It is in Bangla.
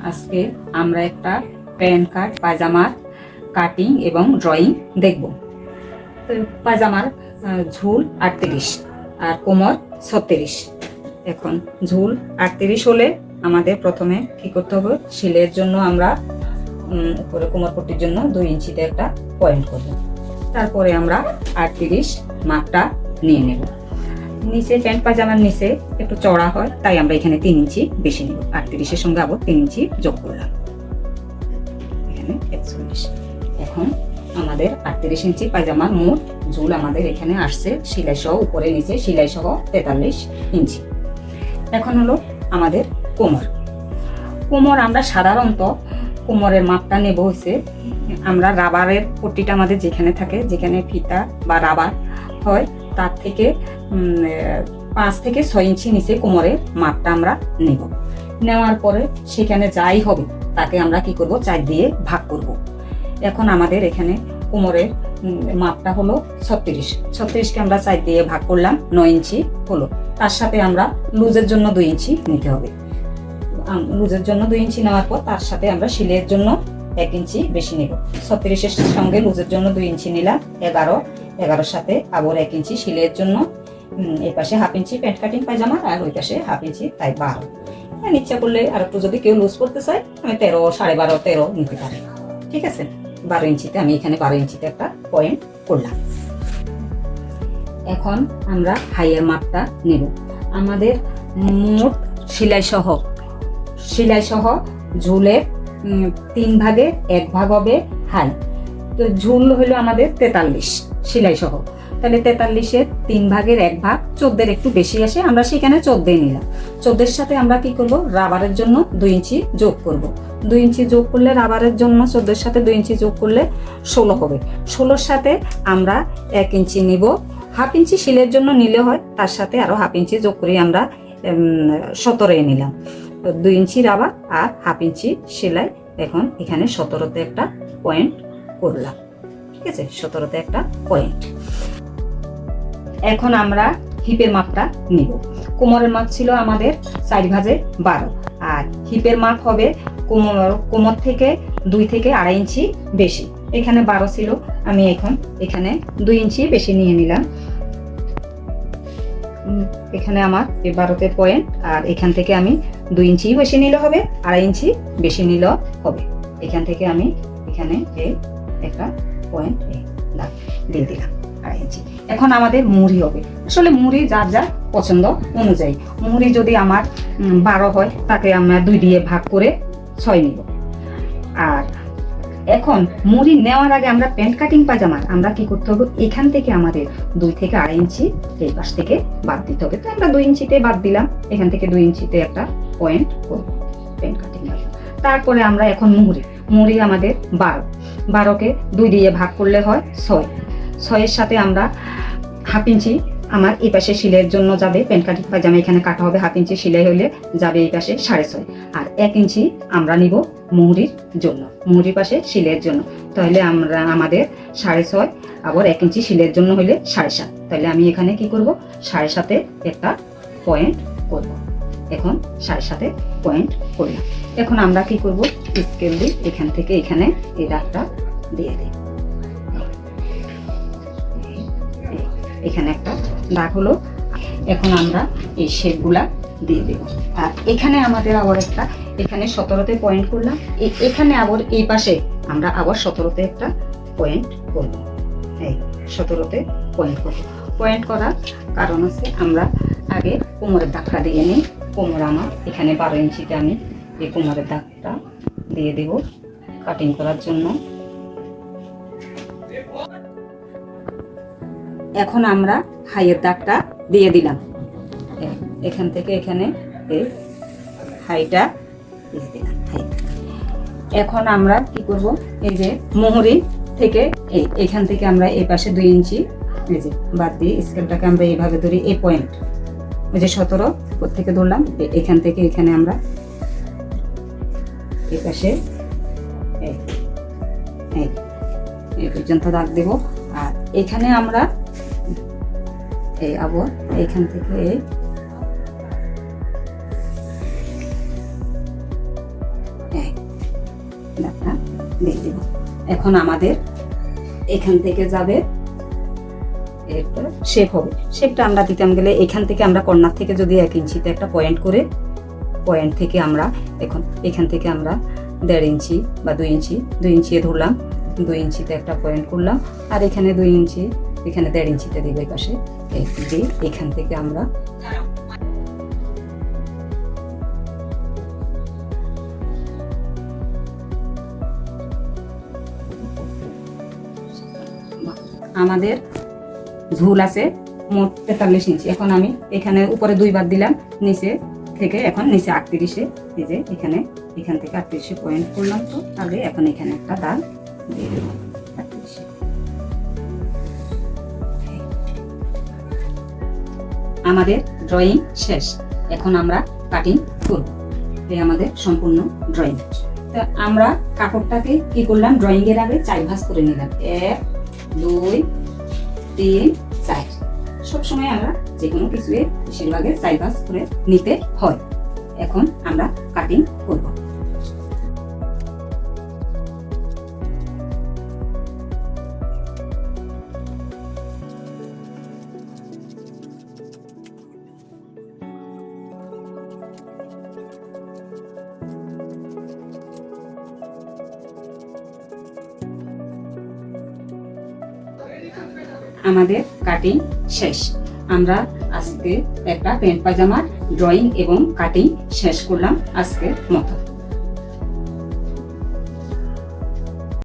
আজকে আমরা একটা প্যান্ট কাট পায়জামার কাটিং এবং ড্রয়িং দেখব। তো পায়জামার ঝুল 38 আর কোমর 36। এখন ঝুল 38 হলে আমাদের প্রথমে কি করতে হবে, সেলাইয়ের জন্য আমরা উপরে কোমর পট্টির জন্য 2 ইঞ্চিতে একটা পয়েন্ট করব। তারপরে আমরা 38 মাপটা নিয়ে নেব। নিচে প্যান্ট পায়জামার নিচে একটু চড়া হয়, তাই আমরা এখানে 3 ইঞ্চি বেশি নেব। 38-এর সঙ্গে আবার 3 ইঞ্চি যোগ করলাম, এখানে 41। এখন আমাদের 38 ইঞ্চি পায়জামার মোট ঝুল আমাদের এখানে আসছে সেলাই সহ, উপরে নিচে সেলাই সহ 43 ইঞ্চি। এখন হলো আমাদের কোমর। কোমর আমরা সাধারণত কোমরের মাপটা নেব হচ্ছে, আমরা রাবারের পট্টিটা আমাদের যেখানে থাকে, যেখানে ফিতা বা রাবার হয়, তার থেকে 5 থেকে 6 ইঞ্চি নিচে কোমরের মাপটা আমরা নেব। নেওয়ার পরে সেখানে যাই হবে তাকে আমরা কি করব, 4 দিয়ে ভাগ করব। এখন আমাদের এখানে কোমরের মাপটা হলো 36কে আমরা 4 দিয়ে ভাগ করলাম, 9 ইঞ্চি হলো। তার সাথে আমরা লুজের জন্য 2 ইঞ্চি নিতে হবে। লুজের জন্য 2 ইঞ্চি নেওয়ার পর তার সাথে আমরা সেলাইয়ের জন্য 1 ইঞ্চি বেশি নেব। 36-এর সঙ্গে লুজের জন্য 2 ইঞ্চি নিলাম, 11 সাথে আবার 1 ইঞ্চি সেলাইয়ের জন্য। এই পাশে হাফ ইঞ্চি প্যান্ট কাটিং পায়জামা আর ওই পাশে হাফ ইঞ্চি, তাই 12। ইচ্ছা করলে আর একটু যদি কেউ লুজ করতে চায়, আমি 13, 12.5, 13 নিতে পারি। ঠিক আছে, 12 ইঞ্চিতে আমি এখানে 12 ইঞ্চিতে একটা পয়েন্ট করলাম। এখন আমরা হাইয়ের মাপটা নেব। আমাদের মোট সেলাই সহ ঝুলের 3 ভাগে 1 ভাগ হবে হাই। তো ঝুল হলো আমাদের 43 সেলাই সহ, তাহলে 43-এর 3 ভাগের 1 ভাগ 14-এর একটু বেশি আসে, আমরা সেখানে 14 নিলাম। 14-এর সাথে আমরা কি করব, রাবারের জন্য 2 ইঞ্চি যোগ করব। 2 ইঞ্চি যোগ করলে রাবারের জন্য 14-এর সাথে 2 ইঞ্চি যোগ করলে 16 হবে। 16-এর সাথে আমরা 1 ইঞ্চি নিব। হাফ ইঞ্চি সেলাইয়ের জন্য নিলে হয়, তার সাথে আরো হাফ ইঞ্চি যোগ করে আমরা 17 নিলাম। 2 ইঞ্চি রাবার আর হাফ ইঞ্চি সেলাই। এখন এখানে 17-তে একটা পয়েন্ট করলাম। ঠিক আছে, 17-তে একটা পয়েন্ট। এখন আমরা হিপের মাপটা নিব। কোমরের মাপ ছিল আমাদের 4 ভাজে 12, আর হিপের মাপ হবে কোমর থেকে 2 থেকে 2.5 ইঞ্চি বেশি। এখানে 12 ছিল, আমি এখন এখানে 2 ইঞ্চি বেশি নিয়ে নিলাম। এখানে আমার এই 12-তে পয়েন্ট, আর এখান থেকে আমি 2 ইঞ্চি বেশি নিলে হবে, 2.5 ইঞ্চি বেশি নিলেও হবে। এখান থেকে আমি এখানে একটা পয়েন্ট দিয়ে দিলাম, 2.5 ইঞ্চি। এখন আমাদের মুড়ি হবে। আসলে মুড়ি যার যার পছন্দ অনুযায়ী, মুড়ি যদি আমার 12 হয়, তাকে আমরা 2 দিয়ে ভাগ করে 6 নিব। আর এখন মুড়ি নেওয়ার আগে আমরা প্যান্ট কাটিং পায়জামার আমরা কি করতে হবে, এখান থেকে আমাদের 2 থেকে 2.5 ইঞ্চি এই পাশ থেকে বাদ দিতে হবে। তো আমরা 2 ইঞ্চিতে বাদ দিলাম, এখান থেকে 2 ইঞ্চিতে একটা পয়েন্ট করব প্যান্ট কাটিং। তারপরে আমরা এখন মুড়ি আমাদের 12কে 2 দিয়ে ভাগ করলে হয় 6। 6-এর সাথে আমরা হাফ ইঞ্চি আমার এই পাশে সেলাইয়ের জন্য যাবে, প্যান্ট কাটিং পায়জামা এখানে কাটা হবে, হাফ ইঞ্চি সেলাই হলে যাবে এই পাশে 6.5, আর 1 ইঞ্চি আমরা নিব মুহুরির জন্য, মুহুরির পাশে সেলাইয়ের জন্য। তাহলে আমাদের 6.5 আবার 1 ইঞ্চি সেলাইয়ের জন্য হলে 7.5। তাহলে আমি এখানে কি করব, 7.5-এ একটা পয়েন্ট করব। এখন 7.5-এ পয়েন্ট করলাম। এখন আমরা কি করব, স্কেল দিয়ে এখান থেকে এখানে এই দাগটা দিয়ে দিই। এখানে একটা দাগ হলো। এখন আমরা এই শেপগুলা দিয়ে দেব। আর এখানে আমাদের আবার একটা, এখানে 17-তে পয়েন্ট করলাম, এখানে আবার এই পাশে আমরা আবার 17-তে একটা পয়েন্ট করব। এই 17-তে পয়েন্ট করব। পয়েন্ট করার কারণ আছে, আমরা আগে কোমরের দাগটা দিয়ে নিই। কোমর আমার এখানে 12 ইঞ্চিতে আমি এই কোমরের দাগটা দিয়ে দেব কাটিং করার জন্য। এখন আমরা হাইয়ের দাগটা দিয়ে দিলাম, এখান থেকে এখানে এই হাইটা দিয়ে দিলাম। এখন আমরা কি করব, এই যে মুহুরি থেকে এখান থেকে আমরা এই পাশে 2 ইঞ্চি এই যে বাদ দিয়ে স্কেলটাকে আমরা এইভাবে ধরি, এই পয়েন্ট ওই যে 17 থেকে ধরলাম, এখান থেকে এখানে আমরা এই পাশে এই পর্যন্ত দাগ দেব। আর এখানে আমরা এই আবার এখান থেকে দাগটা দিয়ে দেব। এখন আমাদের এখান থেকে যাবে একটা শেপ হবে। শেপটা আমরা দিতাম গেলে এখান থেকে আমরা কর্নার থেকে যদি 1 ইঞ্চিতে একটা পয়েন্ট করে, পয়েন্ট থেকে আমরা এখন এখান থেকে আমরা 1.5 ইঞ্চি বা 2 ইঞ্চি, 2 ইঞ্চি ধরলাম, 2 ইঞ্চিতে একটা পয়েন্ট করলাম, আর এখানে 2 ইঞ্চি, এখানে 1.5 ইঞ্চিতে দিব এই পাশে। এখান থেকে আমরা আমাদের ঝুল আছে মোট 43 ইঞ্চি। এখন আমি এখানে উপরে 2 বার দিলাম, নিচে থেকে এখন নিচে 38-এ, এই যে এখানে এখান থেকে 38-এ পয়েন্ট করলাম। তো আগে এখন এখানে একটা দাগ দিয়ে দেব 38-এ। আমাদের ড্রয়িং শেষ, এখন আমরা কাটিং করব। এই আমাদের সম্পূর্ণ ড্রয়িং। তো আমরা কাপড়টাকে কি করলাম, ড্রয়িং এর আগে 4 ভাঁজ করে নিলাম। 1 2 3 4। সবসময় আমরা যে কোনো কিছু বেশিরভাগে 4 ভাঁজ করে নিতে হয়। এখন আমরা কাটিং করব। আমাদের কাটিং শেষ। আমরা আজকে একটা প্যান্ট পায়জামার ড্রয়িং এবং কাটিং শেষ করলাম আজকের মতো।